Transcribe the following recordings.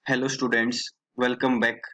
Hello students, welcome back.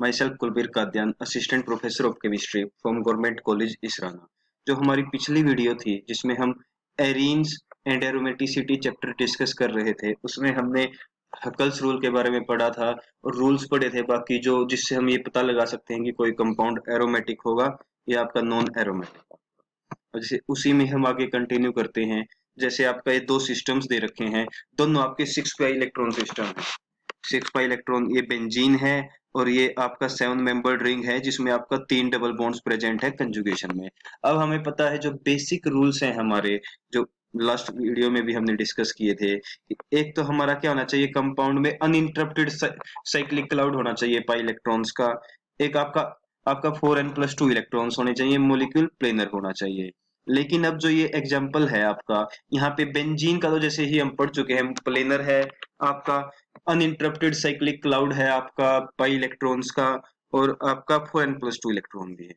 Myself Kulbir Kadiyan, assistant professor of chemistry from government college Israna. जो हमारी पिछली video थी जिसमें हम arenes and aromaticity chapter discuss कर रहे थे, उसमें हमने हकल्स रूल के बारे में पढ़ा था और रूल्स पढ़े थे बाकी जो जिससे हम ये पता लगा सकते हैं कि कोई कंपाउंड एरोमेटिक होगा या आपका नॉन एरोमेटिक। और जैसे उसी में हम आगे कंटिन्यू करते हैं। जैसे आपका ये दो सिस्टम्स दे रखे हैं, दोनों आपके 6 इलेक्ट्रॉन सिस्टम है। 6 इलेक्ट्रॉन ये बेंजीन है और ये आपका 7 मेंबर्ड रिंग है जिसमें आपका 3 डबल बॉन्ड्स प्रेजेंट है कंजुगेशन में। अब हमें पता है जो बेसिक रूल्स हैं हमारे, जो लास्ट वीडियो में भी हमने डिस्कस किए थे कि एक तो हमारा क्या होना चाहिए, कंपाउंड में अनइंटरप्टेड साइक्लिक क्लाउड होना चाहिए पाई इलेक्ट्रॉन्स का। एक आपका आपका 4n+2 इलेक्ट्रॉन्स होने चाहिए, मोलिक्यूल प्लेनर होना चाहिए। लेकिन अब जो ये एग्जाम्पल है आपका, यहाँ पे बेंजीन का तो जैसे ही हम पढ़ चुके हैं, प्लेनर है आपका, अनइंटरप्टेड साइक्लिक क्लाउड है आपका पाई इलेक्ट्रॉन्स का, और आपका 4n+2 इलेक्ट्रॉन भी है।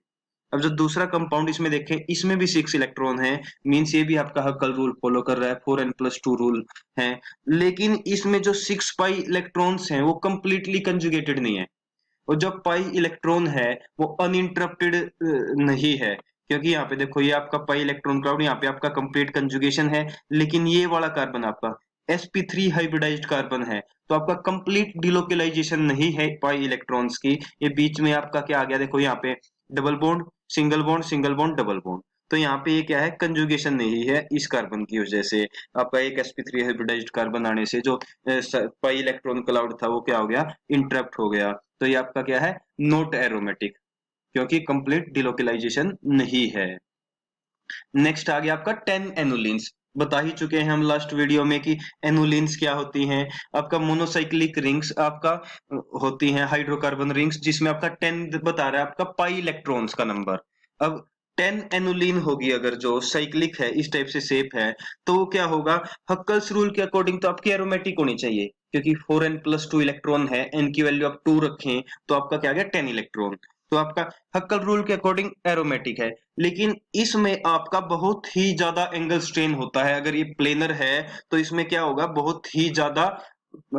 अब जो दूसरा कंपाउंड इसमें देखें, इसमें भी 6 इलेक्ट्रॉन है, मींस ये भी आपका हक्कल रूल फॉलो कर रहा है, 4n+2 रूल है। लेकिन इसमें जो 6 पाई इलेक्ट्रॉन्स हैं वो कंप्लीटली कंजुगेटेड नहीं है, और जो पाई इलेक्ट्रॉन है वो अनइंटरप्टेड नहीं है। क्योंकि यहाँ पे देखो, ये आपका पाई इलेक्ट्रॉन क्लाउड, यहाँ पे आपका कंप्लीट कंजुगेशन है, लेकिन ये वाला कार्बन आपका sp3 हाइब्रिडाइज्ड कार्बन है, तो आपका कंप्लीट डिलोकेलाइजेशन नहीं है पाई इलेक्ट्रॉन्स की। ये बीच में आपका क्या आ गया, देखो यहाँ पे double bond single bond single bond double bond, तो यहाँ पे ये क्या है, कंजुगेशन नहीं है इस कार्बन की वजह से। आपका एक sp3 हाइब्रिडाइज्ड कार्बन आने से जो पाई इलेक्ट्रॉन क्लाउड था वो क्या हो गया, इंटरप्ट हो गया। तो ये आपका क्या है, नॉट एरोमेटिक, क्योंकि कंप्लीट डिलोकलाइजेशन नहीं है। नेक्स्ट आ गया आपका 10 एनुलिन्स। बता ही चुके हैं हम लास्ट वीडियो में कि एनुलिन्स क्या होती हैं। आपका मोनोसाइक्लिक रिंग्स आपका होती हैं, हाइड्रोकार्बन रिंग्स, जिसमें आपका 10 बता रहा है आपका पाई इलेक्ट्रॉन्स का नंबर। अब 10 एनुलिन होगी अगर जो साइक्लिक है, इस टाइप से शेप है, तो वो क्या होगा, हक्कल्स रूल के अकॉर्डिंग तो आपकी एरोमेटिक होनी चाहिए, क्योंकि 4n+2 इलेक्ट्रॉन है, n की वैल्यू आप 2 रखें तो आपका क्या आ गया, 10 इलेक्ट्रॉन। तो आपका हक्कल रूल के अकॉर्डिंग एरोमेटिक है। लेकिन इसमें आपका बहुत ही ज्यादा एंगल स्ट्रेन होता है। अगर ये प्लेनर है तो इसमें क्या होगा, बहुत ही ज्यादा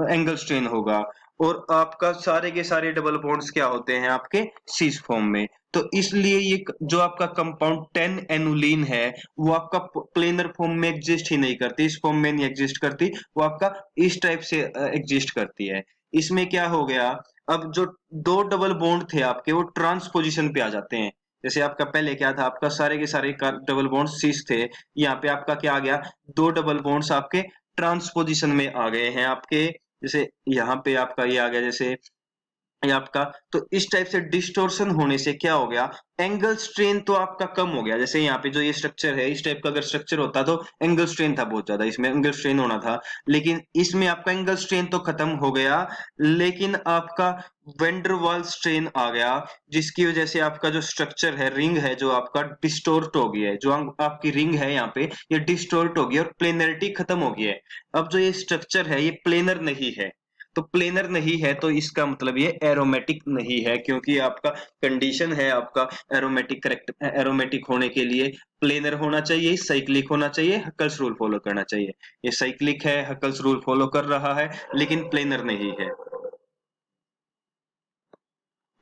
एंगल स्ट्रेन होगा, और आपका सारे के सारे डबल बॉन्ड्स क्या होते हैं आपके सीस फॉर्म में। तो इसलिए ये जो आपका कंपाउंड 10 एनुलीन है वो आपका प्लेनर फॉर्म में एग्जिस्ट ही नहीं करती, इस फॉर्म में नहीं एग्जिस्ट करती, वो आपका इस टाइप से एग्जिस्ट करती है। इसमें क्या हो गया, अब जो दो डबल बॉन्ड थे आपके वो ट्रांसपोजिशन पे आ जाते हैं। जैसे आपका पहले क्या था, आपका सारे के सारे डबल बॉन्ड सिस थे, यहाँ पे आपका क्या आ गया, दो डबल बॉन्ड्स आपके ट्रांसपोजिशन में आ गए हैं आपके। जैसे यहाँ पे आपका ये आ गया, जैसे ये आपका, तो इस टाइप से डिस्टॉर्शन होने से क्या हो गया, एंगल स्ट्रेन तो आपका कम हो गया। जैसे यहाँ पे जो ये स्ट्रक्चर है, इस टाइप का अगर स्ट्रक्चर होता तो एंगल स्ट्रेन था बहुत ज्यादा, इसमें एंगल स्ट्रेन होना था, लेकिन इसमें आपका एंगल स्ट्रेन तो खत्म हो गया, लेकिन आपका वेंडरवाल स्ट्रेन आ गया, जिसकी वजह से आपका जो स्ट्रक्चर है, रिंग है, जो आपका डिस्टोर्ट हो गया है, जो आपकी रिंग है यहाँ पे, ये डिस्टोर्ट हो गई और प्लेनरिटी खत्म हो गई है। अब जो ये स्ट्रक्चर है ये प्लेनर नहीं है, तो प्लेनर नहीं है तो इसका मतलब ये एरोमेटिक नहीं है, क्योंकि आपका कंडीशन है आपका एरोमेटिक, करेक्ट एरोमेटिक होने के लिए प्लेनर होना चाहिए, साइक्लिक होना चाहिए, हक्कल्स रूल फॉलो करना चाहिए। ये साइक्लिक है, हक्कल्स रूल फॉलो कर रहा है, लेकिन प्लेनर नहीं है।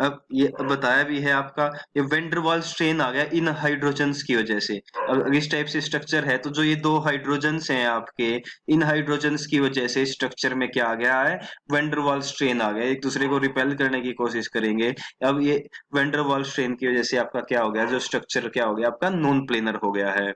अब ये बताया भी है आपका, ये वेंडरवाल स्ट्रेन आ गया इन हाइड्रोजन्स की वजह से। अब इस टाइप से स्ट्रक्चर है, तो जो ये दो हाइड्रोजन्स हैं आपके, इन हाइड्रोजन्स की वजह से स्ट्रक्चर में क्या आ गया है, वेंडरवाल स्ट्रेन आ गया, एक दूसरे को रिपेल करने की कोशिश करेंगे। अब ये वेंडरवाल स्ट्रेन की वजह से आपका क्या हो गया, जो स्ट्रक्चर क्या हो गया आपका, नॉन प्लेनर हो गया है।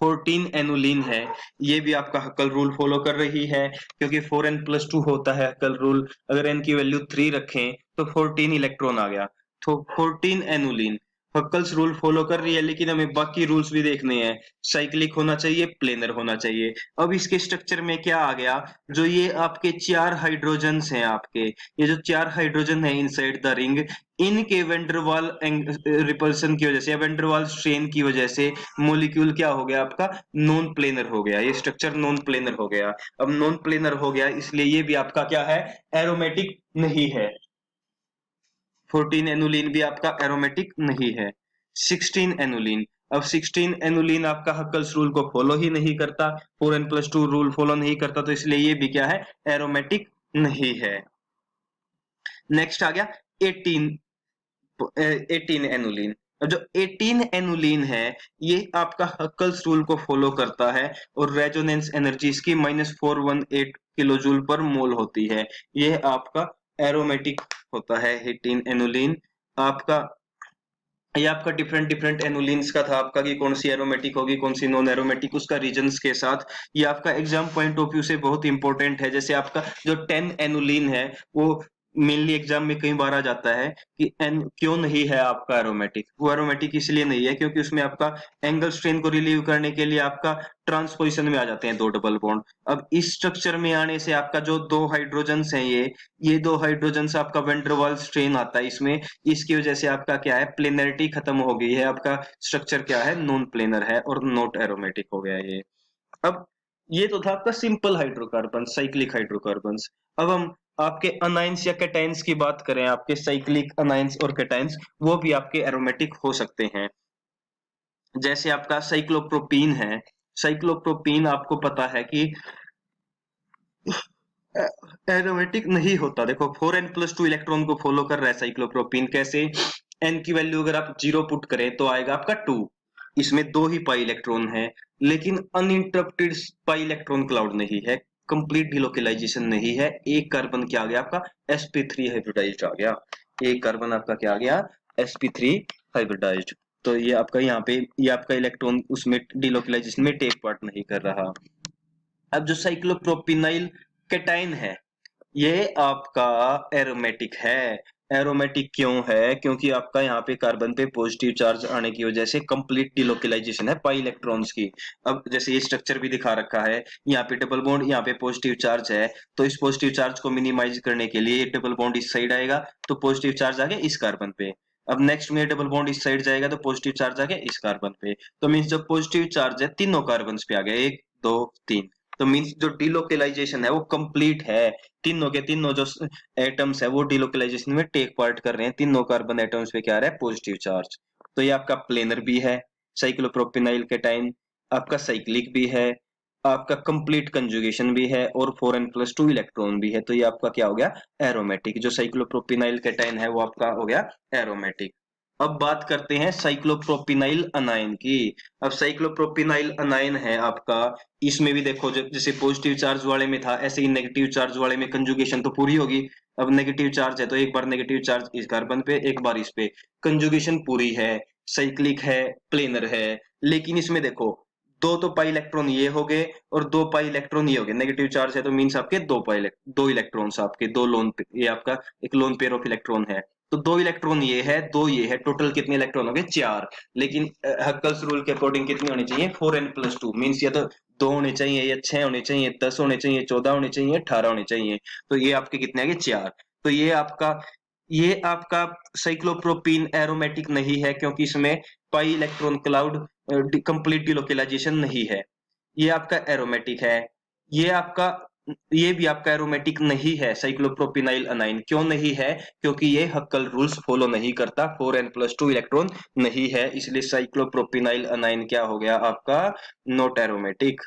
14 एनुलिन है, ये भी आपका हक्कल रूल फॉलो कर रही है, क्योंकि 4n+2 होता है हक्कल रूल। अगर n की वैल्यू 3 रखें तो 14 इलेक्ट्रॉन आ गया, तो 14 एनुलिन हक्कल्स रूल फॉलो कर रही है, लेकिन हमें बाकी रूल्स भी देखने हैं। साइक्लिक होना चाहिए, प्लेनर होना चाहिए। अब इसके स्ट्रक्चर में क्या आ गया, जो ये आपके 4 हाइड्रोजन्स हैं आपके, ये जो 4 हाइड्रोजन है इनसाइड द रिंग, इनके वेंडरवाल रिपल्सन की वजह से या वेंडरवाल स्ट्रेन की वजह से मोलिक्यूल क्या हो गया आपका, नॉन प्लेनर हो गया, ये स्ट्रक्चर नॉन प्लेनर हो गया। अब नॉन प्लेनर हो गया, इसलिए ये भी आपका क्या है, एरोमेटिक नहीं है। 14 एनुलिन भी आपका एरोमेटिक नहीं है। 16 एनुलिन, अब 16 एनुलिन आपका हक्कल्स रूल को फॉलो ही नहीं करता, 4n+2 रूल फॉलो नहीं करता, तो इसलिए ये भी क्या है, एरोमेटिक नहीं है। नेक्स्ट आ गया 18 18 एनुलिन। अब जो 18 एनुलिन है ये आपका हक्कल्स रूल को फॉलो करता है और रेजोनेंस एनर्जी इसकी -418 किलो जूल पर मोल होती है। ये आपका एरोमेटिक होता है 18 एनुलिन। आपका ये आपका डिफरेंट डिफरेंट एनुलिन्स का था आपका कि कौन सी एरोमेटिक होगी कौन सी नॉन एरोमेटिक उसका रीजंस के साथ। ये आपका एग्जाम पॉइंट ऑफ व्यू से बहुत इंपॉर्टेंट है। जैसे आपका जो 10 एनुलिन है वो मेनली एग्जाम में कई बार आ जाता है कि एन क्यों नहीं है आपका एरोमेटिक। वो एरोमेटिक इसलिए नहीं है क्योंकि उसमें आपका एंगल स्ट्रेन को रिलीव करने के लिए आपका ट्रांसपोजिशन में आ जाते हैं दो डबल बॉन्ड। अब इस स्ट्रक्चर में आने से आपका जो दो हाइड्रोजन्स हैं ये दो हाइड्रोजन्स आपका वेंडरवाल स्ट्रेन आता है इसमें। इसकी वजह से आपका क्या है प्लेनरिटी खत्म हो गई है। आपका स्ट्रक्चर क्या है नॉन प्लेनर है और नॉट एरोमेटिक हो गया ये। अब ये तो था आपका सिंपल हाइड्रोकार्बन साइक्लिक हाइड्रोकार्बन्स। अब हम आपके अनाइंस या कैटाइंस की बात करें आपके साइक्लिक अनाइंस और कैटाइंस वो भी आपके एरोमेटिक हो सकते हैं। जैसे आपका साइक्लोप्रोपीन है। साइक्लोप्रोपीन आपको पता है कि एरोमेटिक नहीं होता। देखो 4n+2 इलेक्ट्रॉन को फॉलो कर रहा है साइक्लोप्रोपीन। कैसे n की वैल्यू अगर आप 0 पुट करें तो आएगा आपका 2। इसमें दो ही पाई इलेक्ट्रॉन है लेकिन अनइंटरप्टेड पाई इलेक्ट्रॉन क्लाउड नहीं है। कंप्लीट डिलोकेलाइजेशन नहीं है। एक कार्बन क्या आ गया आपका sp3 हाइब्रिडाइज्ड आ गया। एक कार्बन आपका क्या आ गया sp3 हाइब्रिडाइज्ड। तो ये आपका यहाँ पे ये आपका इलेक्ट्रॉन उसमें डिलोकेलाइजेशन में टेक पार्ट नहीं कर रहा। अब जो साइक्लोप्रोपिनाइल कैटाइन है ये आपका एरोमेटिक है। एरोमेटिक क्यों है क्योंकि आपका यहाँ पे कार्बन पे पॉजिटिव चार्ज आने की वजह से कंप्लीट डिलोकेलाइजेशन है पाई इलेक्ट्रॉन्स की। अब जैसे ये स्ट्रक्चर भी दिखा रखा है यहाँ पे डबल बॉन्ड यहाँ पे पॉजिटिव चार्ज है तो इस पॉजिटिव चार्ज को मिनिमाइज करने के लिए डबल बॉन्ड इस साइड आएगा तो पॉजिटिव चार्ज आ गया इस कार्बन पे। अब नेक्स्ट में डबल बॉन्ड इस साइड जाएगा तो पॉजिटिव चार्ज आ गया इस कार्बन पे। तो मीन्स जो पॉजिटिव चार्ज है तीनों कार्बन पे आ गया 1 2 3। तो मीन्स जो डिलोकेलाइजेशन है वो कंप्लीट है। तीनों के तीनों जो एटम्स है वो डिलोकेलाइजेशन में टेक पार्ट कर रहे हैं। तीनों कार्बन एटम्स पे क्या आ रहा है पॉजिटिव चार्ज। तो ये आपका प्लेनर भी है साइक्लोप्रोपिनाइल कैटाइन। आपका साइक्लिक भी है। आपका कंप्लीट कंजुगेशन भी है और 4n+2 इलेक्ट्रॉन भी है। तो ये आपका क्या हो गया एरोमेटिक। जो साइक्लोप्रोपिनाइल कैटाइन है वो आपका हो गया एरोमेटिक। अब बात करते हैं साइक्लोप्रोपिनाइल अनायन की। अब साइक्लोप्रोपिनाइल अनायन है आपका इसमें भी देखो जैसे पॉजिटिव चार्ज वाले में था ऐसे ही नेगेटिव चार्ज वाले में कंजुगेशन तो पूरी होगी। अब नेगेटिव चार्ज है तो एक बार नेगेटिव चार्ज इस कार्बन पे एक बार इस पे कंजुगेशन पूरी है। साइक्लिक है प्लेनर है। लेकिन इसमें देखो दो तो पाई इलेक्ट्रॉन ये हो गए और दो पाई इलेक्ट्रॉन ये हो गए। नेगेटिव चार्ज है तो मीन्स आपके दो इलेक्ट्रॉन्स आपके दो लोन ये आपका एक लोन पेयर ऑफ इलेक्ट्रॉन है। तो दो इलेक्ट्रॉन ये है दो ये है टोटल कितने इलेक्ट्रॉन हो गए 4। लेकिन हक्कल्स रूल के अकॉर्डिंग कितनी होनी चाहिए 4n+2 मीन्स या तो 2 होने चाहिए या 6 होने चाहिए 10 होने चाहिए 14 होने चाहिए 18 होने चाहिए। तो ये आपके कितने आ गए 4। तो ये आपका साइक्लोप्रोपीन एरोमेटिक नहीं है क्योंकि इसमें पाई इलेक्ट्रॉन क्लाउड कंप्लीट डिलोकेलाइजेशन नहीं है। ये आपका एरोमेटिक है। ये आपका ये भी आपका एरोमेटिक नहीं है साइक्लोप्रोपिनाइल अनाइन। क्यों नहीं है क्योंकि ये हक्कल रूल्स फॉलो नहीं करता 4n+2 इलेक्ट्रॉन नहीं है इसलिए साइक्लोप्रोपिनाइल अनाइन क्या हो गया आपका नॉट एरोमेटिक।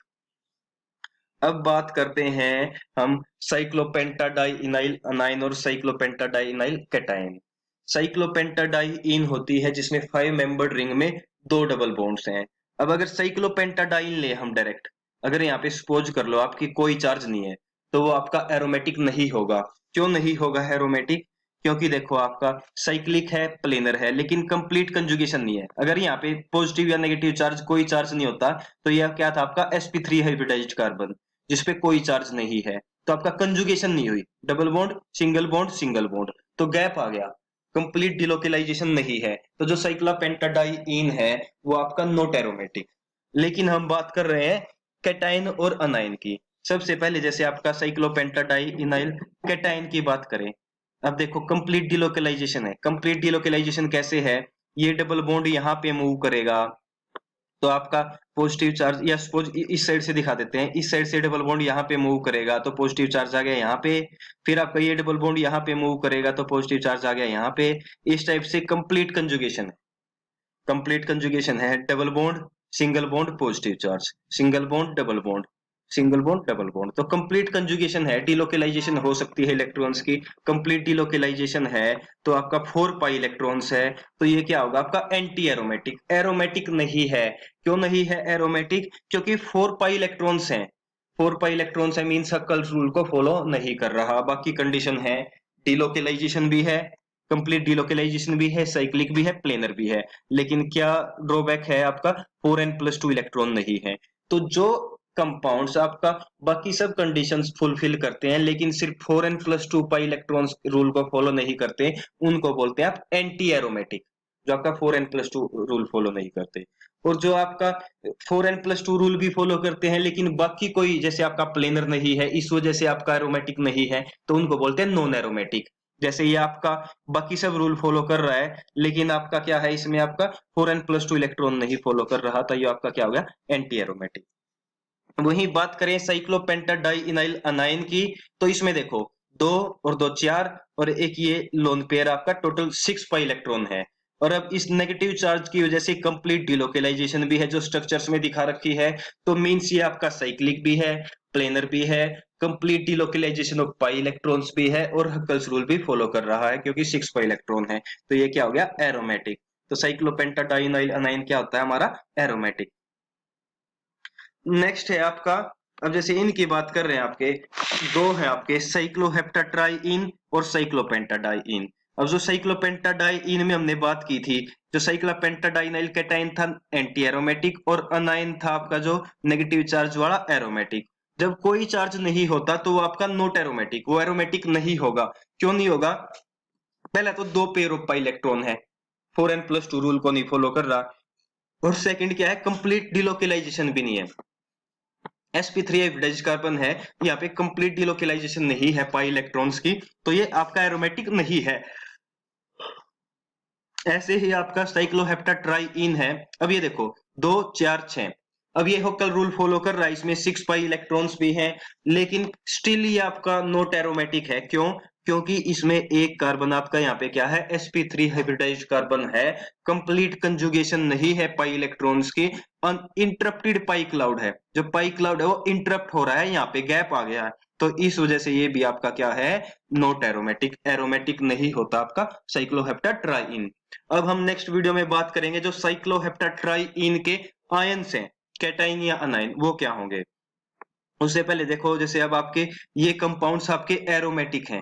अब बात करते हैं हम साइक्लोपेंटाडाइइनाइल अनाइन और साइक्लोपेंटाडाइइनाइल कैटाइन। साइक्लोपेंटाडाइइन होती है जिसमें 5 मेंबर्ड रिंग में दो डबल बॉन्ड्स हैं। अब अगर साइक्लोपेंटाडाइन ले हम डायरेक्ट अगर यहाँ पे सपोज कर लो आपकी कोई चार्ज नहीं है तो वो आपका एरोमेटिक नहीं होगा। क्यों नहीं होगा एरोमेटिक क्योंकि देखो आपका साइक्लिक है प्लेनर है लेकिन कंप्लीट कंजुगेशन नहीं है। अगर यहाँ पे पॉजिटिव या नेगेटिव चार्ज कोई चार्ज नहीं होता तो यह क्या था आपका sp3 हाइब्रिडाइज्ड कार्बन जिसपे कोई चार्ज नहीं है। तो आपका कंजुगेशन नहीं हुई डबल बॉन्ड सिंगल बॉन्ड तो गैप आ गया कंप्लीट डिलोकेलाइजेशन नहीं है। तो जो साइक्लोपेंटाडाइइन है वो आपका नॉट एरोमेटिक। लेकिन हम बात कर रहे हैं कैटाइन और अनाइन की। सबसे पहले जैसे आपका साइक्लोपेंटाडाइइनाइल कैटाइन की बात करें। अब देखो कंप्लीट डिलोकेलाइजेशन है। कंप्लीट डिलोकेलाइजेशन कैसे है ये डबल बॉन्ड यहाँ पे मूव करेगा तो आपका पॉजिटिव चार्ज या सपोज इस साइड से दिखा देते हैं। इस साइड से डबल बॉन्ड यहाँ पे मूव करेगा तो पॉजिटिव चार्ज आ गया यहाँ पे। फिर आपका ये डबल बॉन्ड यहाँ पे मूव करेगा तो पॉजिटिव चार्ज आ गया यहाँ पे। इस टाइप से कंप्लीट कंजुगेशन है double bond single bond positive charge single bond double bond single bond double bond. तो कंप्लीट कंजुगेशन है, डिलोकेलाइजेशन हो सकती है इलेक्ट्रॉन्स की, कंप्लीट डिलोकेलाइजेशन है तो आपका 4 पाई इलेक्ट्रॉन्स है, तो ये क्या होगा आपका एंटी एरोमेटिक। एरोमेटिक नहीं है, क्यों नहीं है एरोमेटिक? क्योंकि 4 पाई इलेक्ट्रॉन्स हैं, 4 पाई इलेक्ट्रॉन्स है, मींस हक्कल्स रूल को फॉलो नहीं कर रहा। बाकी कंडीशन है, डिलोकेलाइजेशन भी है, कंप्लीट डिलोकेलाइजेशन भी है, साइक्लिक भी है, प्लेनर भी है, लेकिन क्या ड्रॉबैक है आपका? 4n+2 इलेक्ट्रॉन नहीं है। तो जो कंपाउंड्स आपका बाकी सब कंडीशंस फुलफिल करते हैं लेकिन सिर्फ 4n+2 पाई इलेक्ट्रॉन्स रूल को फॉलो नहीं करते, उनको बोलते हैं आप एंटी एरोमेटिक, जो आपका 4n+2 रूल फॉलो नहीं करते। और जो आपका 4n+2 रूल भी फॉलो करते हैं लेकिन बाकी कोई, जैसे आपका प्लेनर नहीं है, इस वजह से आपका एरोमेटिक नहीं है, तो उनको बोलते हैं नॉन एरोमेटिक। जैसे ये आपका बाकी सब रूल फॉलो कर रहा है लेकिन आपका क्या है, इसमें आपका 4n+2 इलेक्ट्रॉन नहीं फॉलो कर रहा, तो ये आपका क्या हो गया? Anti aromatic. वहीं बात करें साइक्लोपेंटाडाइइनाइल अनाइन की, तो इसमें देखो 2 और 2 4 और एक ये लोन पेयर, आपका टोटल 6 पाई इलेक्ट्रॉन है। और अब इस नेगेटिव चार्ज की वजह से कंप्लीट डिलोकेलाइजेशन भी है जो स्ट्रक्चर्स में दिखा रखी है, तो मींस ये आपका साइक्लिक भी है, प्लेनर भी है, कंप्लीट डिलोकेलाइजेशन ऑफ पाई इलेक्ट्रॉन्स भी है और हक्कल्स रूल भी फॉलो कर रहा है क्योंकि 6 पाई इलेक्ट्रॉन है, तो ये क्या हो गया? एरोमेटिक। तो साइक्लोपेंटाडाइइनाइल अनाइन क्या होता है हमारा? एरोमेटिक। नेक्स्ट है आपका, अब जैसे इनकी बात कर रहे हैं आपके, दो है आपके साइक्लोहेप्टाट्राइइन और साइक्लोपेंटाडाइइन। अब जो साइक्लोपेंटाडाइइन में हमने बात की थी, जो साइक्लोपेंटाडाइनाइल कैटाइन था एंटी एरोमेटिक और अनाइन था आपका जो नेगेटिव चार्ज वाला एरोमेटिक। जब कोई चार्ज नहीं होता तो वो आपका नॉट एरोमेटिक, वो एरोमेटिक नहीं होगा। क्यों नहीं होगा? पहले तो दो पेयर ऑफ पाई इलेक्ट्रॉन है, 4n+2 रूल को नहीं फॉलो कर रहा, और सेकंड क्या है, कंप्लीट डिलोकेलाइजेशन भी नहीं है। sp3 हाइब्रिडाइज्ड कार्बन है, यहाँ पे कंप्लीट डिलोकेलाइजेशन नहीं है पाई इलेक्ट्रॉन्स की, तो ये आपका एरोमेटिक नहीं है। ऐसे ही आपका साइक्लोहेप्टाट्राइइन है। अब ये देखो 2 4 6, अब ये होकल रूल फॉलो कर रहा है, इसमें 6 पाई इलेक्ट्रॉन्स भी हैं लेकिन स्टिल ये आपका नॉट एरोमेटिक है। क्यों? क्योंकि इसमें एक कार्बन आपका यहाँ पे क्या है, sp3 हाइब्रिडाइज्ड कार्बन है, कंप्लीट कंजुगेशन नहीं है पाई इलेक्ट्रॉन्स की, इंटरप्टेड पाई क्लाउड है, जो पाई क्लाउड है वो इंटरप्ट हो रहा है, यहाँ पे गैप आ गया है, तो इस वजह से ये भी आपका क्या है? नॉट एरोमेटिक, एरोमेटिक नहीं होता आपका साइक्लोहेप्टाट्राइइन। अब हम नेक्स्ट वीडियो में बात करेंगे जो साइक्लोहेप्टाट्राइइन के आयन्स हैं, कैटाइन या अनाइन, वो क्या होंगे। उससे पहले देखो, जैसे अब आपके ये कंपाउंड्स आपके एरोमेटिक हैं,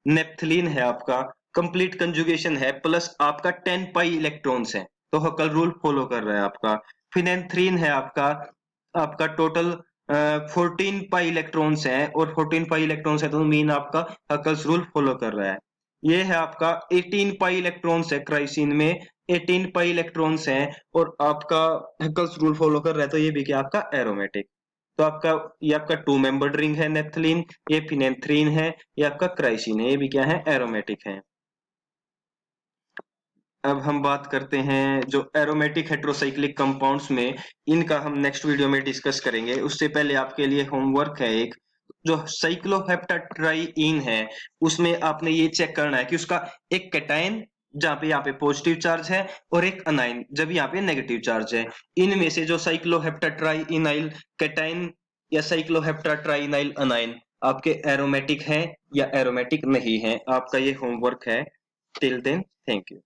नेप्थलीन है आपका, कंप्लीट कंजुगेशन है, प्लस आपका 10 पाई इलेक्ट्रॉन्स है, तो हकल रूल फॉलो कर रहा है आपका। फिनेंथ्रीन है आपका, आपका टोटल 14 पाई इलेक्ट्रॉन्स हैं, और 14 पाई इलेक्ट्रॉन्स है तो मीन आपका हकल्स रूल फॉलो कर रहा है। ये है आपका 18 पाई इलेक्ट्रॉन्स है क्राइसिन में, 18 पाई इलेक्ट्रॉन्स हैं और आपका हकल्स रूल फॉलो कर रहा है, तो ये भी क्या आपका? एरोमेटिक। तो आपका ये आपका 2 मेंबर्ड रिंग है नेप्थलीन, ये फिनेंथ्रीन है, ये आपका क्राइसिन है, ये भी क्या है? एरोमेटिक है। अब हम बात करते हैं जो एरोमेटिक हेट्रोसाइक्लिक कंपाउंड्स में, इनका हम नेक्स्ट वीडियो में डिस्कस करेंगे। उससे पहले आपके लिए होमवर्क है एक, जो साइक्लोहेप्टाट्राइइन है उसमें आपने ये चेक करना है कि उसका एक कैटायन जहाँ पे यहाँ पे पॉजिटिव चार्ज है और एक अनाइन जब यहाँ पे नेगेटिव चार्ज है, इनमें से जो साइक्लोहेप्टाट्राइइनाइल कैटायन या साइक्लोहेप्टाट्राइइनाइल अनाइन आपके एरोमेटिक हैं या एरोमेटिक नहीं है। आपका ये होमवर्क है। Till then, thank you.